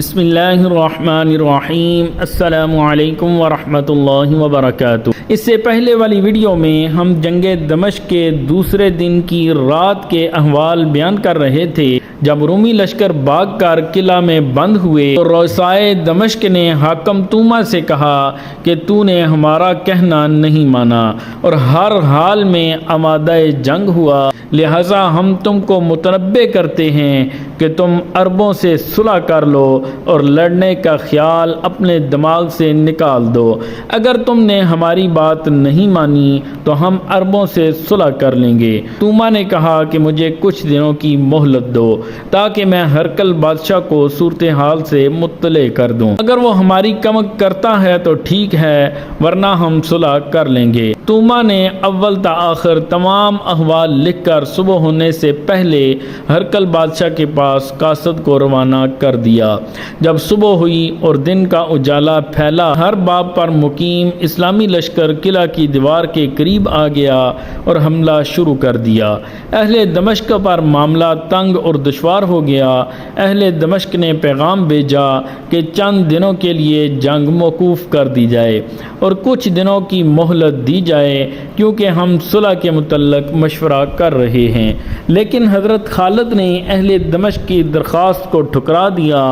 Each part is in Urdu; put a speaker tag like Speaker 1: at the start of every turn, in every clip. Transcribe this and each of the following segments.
Speaker 1: بسم اللہ الرحمن الرحیم۔ السلام علیکم ورحمۃ اللہ وبرکاتہ۔ اس سے پہلے والی ویڈیو میں ہم جنگ دمشق کے دوسرے دن کی رات کے احوال بیان کر رہے تھے۔ جب رومی لشکر بھاگ کر قلعہ میں بند ہوئے تو رؤسائے دمشق نے حاکم توما سے کہا کہ تو نے ہمارا کہنا نہیں مانا اور ہر حال میں آمادہ جنگ ہوا، لہذا ہم تم کو متنبہ کرتے ہیں کہ تم عربوں سے صلح کر لو اور لڑنے کا خیال اپنے دماغ سے نکال دو۔ اگر تم نے ہماری بات نہیں مانی تو ہم عربوں سے صلح کر لیں گے۔ توما نے کہا کہ مجھے کچھ دنوں کی مہلت دو تاکہ میں ہرقل بادشاہ کو صورتحال سے مطلع کر دوں۔ اگر وہ ہماری کمک کرتا ہے تو ٹھیک ہے، ورنہ ہم صلح کر لیں گے۔ توما نے اول تا آخر تمام احوال لکھ کر صبح ہونے سے پہلے ہرقل بادشاہ کے پاس قاصد کو روانہ کر دیا۔ جب صبح ہوئی اور دن کا اجالا پھیلا، ہر باب پر مقیم اسلامی لشکر قلعہ کی دیوار کے قریب آ گیا اور حملہ شروع کر دیا۔ اہل دمشق پر معاملہ تنگ اور دشوار ہو گیا۔ اہل دمشق نے پیغام بھیجا کہ چند دنوں کے لیے جنگ موقوف کر دی جائے اور کچھ دنوں کی مہلت دی جائے کیونکہ ہم صلح کے متعلق مشورہ کر رہے ہیں۔ لیکن حضرت خالد نے اہل دمشق کی درخواست کو ٹھکرا دیا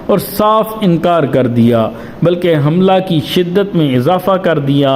Speaker 1: اور صاف انکار کر دیا، بلکہ حملہ کی شدت میں اضافہ کر دیا۔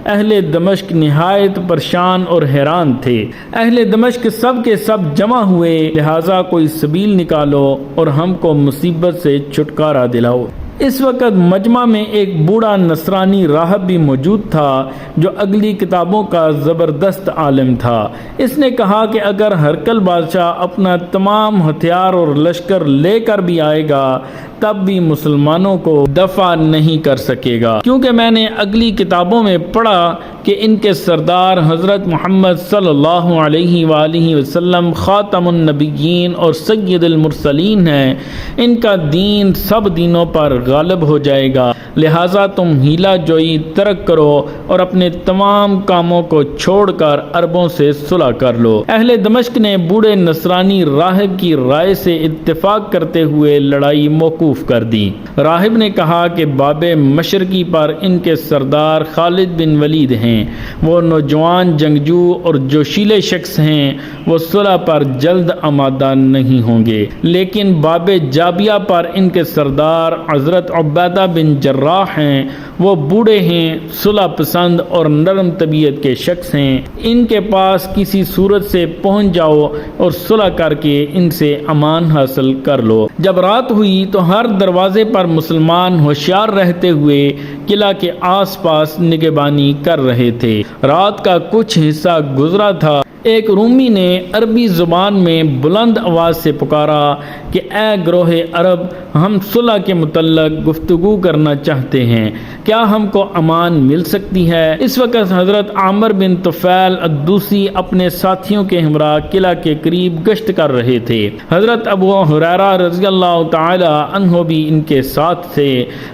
Speaker 1: اہل دمشق نہایت پریشان اور حیران تھے۔ اہل دمشق سب کے سب جمع ہوئے، لہٰذا کوئی سبیل نکالو اور ہم کو مصیبت سے چھٹکارا دلاؤ۔ اس وقت مجمع میں ایک بوڑھا نصرانی راہب بھی موجود تھا جو اگلی کتابوں کا زبردست عالم تھا۔ اس نے کہا کہ اگر ہرقل بادشاہ اپنا تمام ہتھیار اور لشکر لے کر بھی آئے گا تب بھی مسلمانوں کو دفع نہیں کر سکے گا، کیونکہ میں نے اگلی کتابوں میں پڑھا کہ ان کے سردار حضرت محمد صلی اللہ علیہ وآلہ وسلم خاتم النبیین اور سید المرسلین ہیں۔ ان کا دین سب دینوں پر غالب ہو جائے گا، لہٰذا تم ہیلا جوئی ترک کرو اور اپنے تمام کاموں کو چھوڑ کر عربوں سے صلح کر لو۔ اہل دمشق نے بوڑھے نصرانی راہب کی رائے سے اتفاق کرتے ہوئے لڑائی موقوف کر دی۔ راہب نے کہا کہ باب مشرقی پر ان کے سردار خالد بن ولید ہیں، وہ نوجوان جنگجو اور جوشیلے شخص ہیں، وہ صلح پر جلد آمادہ نہیں ہوں گے۔ لیکن باب جابیہ پر ان کے سردار حضرت عبیدہ بن جراح ہیں، وہ بوڑھے ہیں، صلح پسند اور نرم طبیعت کے شخص ہیں۔ ان کے پاس کسی صورت سے پہنچ جاؤ اور صلح کر کے ان سے امان حاصل کر لو۔ جب رات ہوئی تو ہر دروازے پر مسلمان ہوشیار رہتے ہوئے قلعہ کے آس پاس نگہبانی کر رہے تھے۔ رات کا کچھ حصہ گزرا تھا، ایک رومی نے عربی زبان میں بلند آواز سے پکارا کہ اے گروہ عرب، ہم صلح کے متعلق گفتگو کرنا چاہتے ہیں، کیا ہم کو امان مل سکتی ہے؟ اس وقت حضرت عامر بن طفیل الدوسی اپنے ساتھیوں کے ہمراہ قلعہ کے قریب گشت کر رہے تھے۔ حضرت ابو ہریرہ رضی اللہ تعالی عنہ بھی ان کے ساتھ تھے۔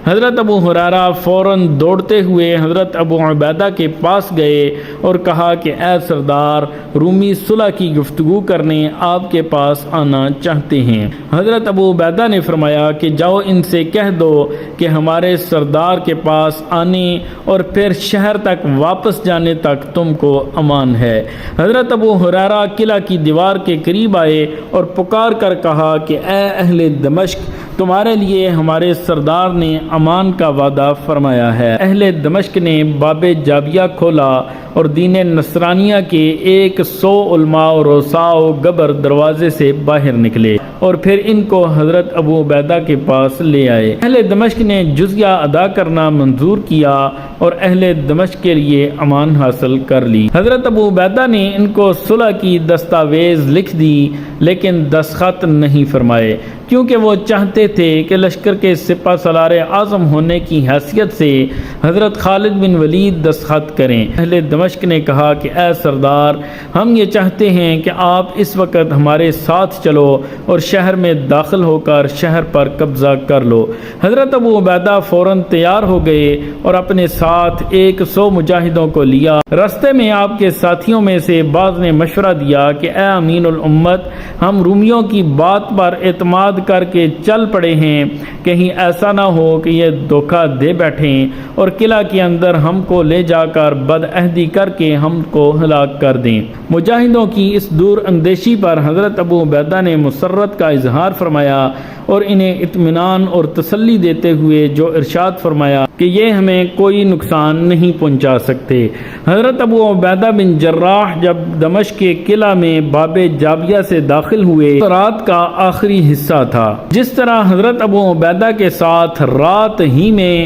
Speaker 1: حضرت ابو ہریرہ فوراً دوڑتے ہوئے حضرت ابو عبیدہ کے پاس گئے اور کہا کہ اے سردار، رومی صلح کی گفتگو کرنے آپ کے پاس آنا چاہتے ہیں۔ حضرت ابو عبیدہ نے فرمایا کہ جاؤ ان سے کہہ دو کہ ہمارے سردار کے پاس آنے اور پھر شہر تک واپس جانے تک تم کو امان ہے۔ حضرت ابو ہریرہ قلعہ کی دیوار کے قریب آئے اور پکار کر کہا کہ اے اہل دمشق، تمہارے لیے ہمارے سردار نے امان کا وعدہ فرمایا ہے۔ اہل دمشق نے باب جابیہ کھولا اور دین نصرانیہ کے 100 علماء و رؤساء و گبر دروازے سے باہر نکلے اور پھر ان کو حضرت ابو عبیدہ کے پاس لے آئے۔ اہل دمشق نے جزیہ ادا کرنا منظور کیا اور اہل دمشق کے لیے امان حاصل کر لی۔ حضرت ابو عبیدہ نے ان کو صلح کی دستاویز لکھ دی لیکن دستخط نہیں فرمائے، کیونکہ وہ چاہتے تھے کہ لشکر کے سپہ سالار اعظم ہونے کی حیثیت سے حضرت خالد بن ولید دستخط کریں۔ اہل دمشق نے کہا کہ اے سردار، ہم یہ چاہتے ہیں کہ آپ اس وقت ہمارے ساتھ چلو اور شہر میں داخل ہو کر شہر پر قبضہ کر لو۔ حضرت ابو عبیدہ فوراً تیار ہو گئے اور اپنے ساتھ ساتھ 100 مجاہدوں کو لیا۔ راستے میں آپ کے ساتھیوں میں سے بعض نے مشورہ دیا کہ اے امین الامت، ہم رومیوں کی بات پر اعتماد کر کے چل پڑے ہیں، کہیں ایسا نہ ہو کہ یہ دھوکہ دے بیٹھیں اور قلعہ کے اندر ہم کو لے جا کر بدعہدی کر کے ہم کو ہلاک کر دیں۔ مجاہدوں کی اس دور اندیشی پر حضرت ابو عبیدہ نے مسرت کا اظہار فرمایا اور انہیں اطمینان اور تسلی دیتے ہوئے جو ارشاد فرمایا کہ یہ ہمیں کوئی نقصان نہیں پہنچا سکتے۔ حضرت ابو عبیدہ بن جراح جب دمشق کے قلعہ میں باب جابیہ سے داخل ہوئے تو رات کا آخری حصہ تھا۔ جس طرح حضرت ابو عبیدہ کے ساتھ رات ہی میں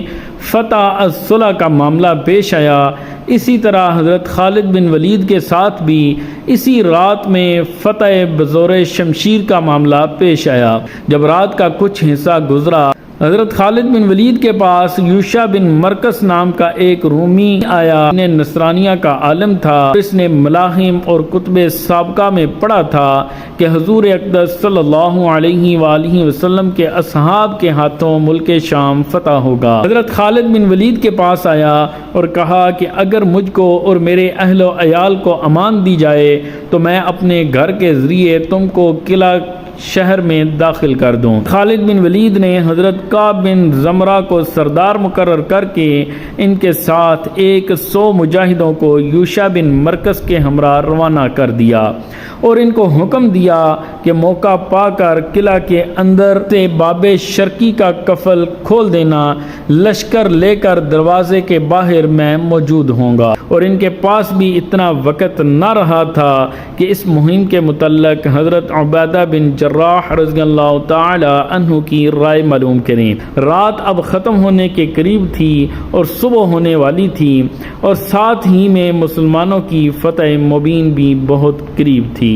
Speaker 1: فتح الصلح کا معاملہ پیش آیا، اسی طرح حضرت خالد بن ولید کے ساتھ بھی اسی رات میں فتح بزور شمشیر کا معاملہ پیش آیا۔ جب رات کا کچھ حصہ گزرا، حضرت خالد بن ولید کے پاس یوشع بن مرکس نام کا ایک رومی آیا، نے نصرانیہ کا عالم تھا، اس نے ملاحم اور کتب سابقہ میں پڑھا تھا کہ حضور اقدس صلی اللہ علیہ وآلہ وسلم کے اصحاب کے ہاتھوں ملک شام فتح ہوگا۔ حضرت خالد بن ولید کے پاس آیا اور کہا کہ اگر مجھ کو اور میرے اہل و عیال کو امان دی جائے تو میں اپنے گھر کے ذریعے تم کو قلعہ شہر میں داخل کر دوں۔ خالد بن ولید نے حضرت کعب بن زمرہ کو سردار مقرر کر کے ان کے ساتھ 100 مجاہدوں کو یوشع بن مرکز کے ہمراہ روانہ کر دیا اور ان کو حکم دیا کہ موقع پا کر قلعہ کے اندر سے باب شرقی کا قفل کھول دینا، لشکر لے کر دروازے کے باہر میں موجود ہوں گا۔ اور ان کے پاس بھی اتنا وقت نہ رہا تھا کہ اس مہم کے متعلق حضرت عبیدہ بن جراح رضی اللہ تعالی عنہ کی رائے معلوم کریں۔ رات اب ختم ہونے کے قریب تھی اور صبح ہونے والی تھی اور ساتھ ہی میں مسلمانوں کی فتح مبین بھی بہت قریب تھی۔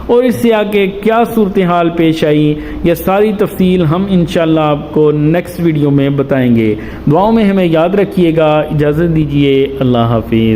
Speaker 1: اور اس سے آگے کیا صورتحال پیش آئی، یہ ساری تفصیل ہم انشاءاللہ آپ کو نیکسٹ ویڈیو میں بتائیں گے۔ دعاؤں میں ہمیں یاد رکھیے گا۔ اجازت دیجیے، اللہ حافظ۔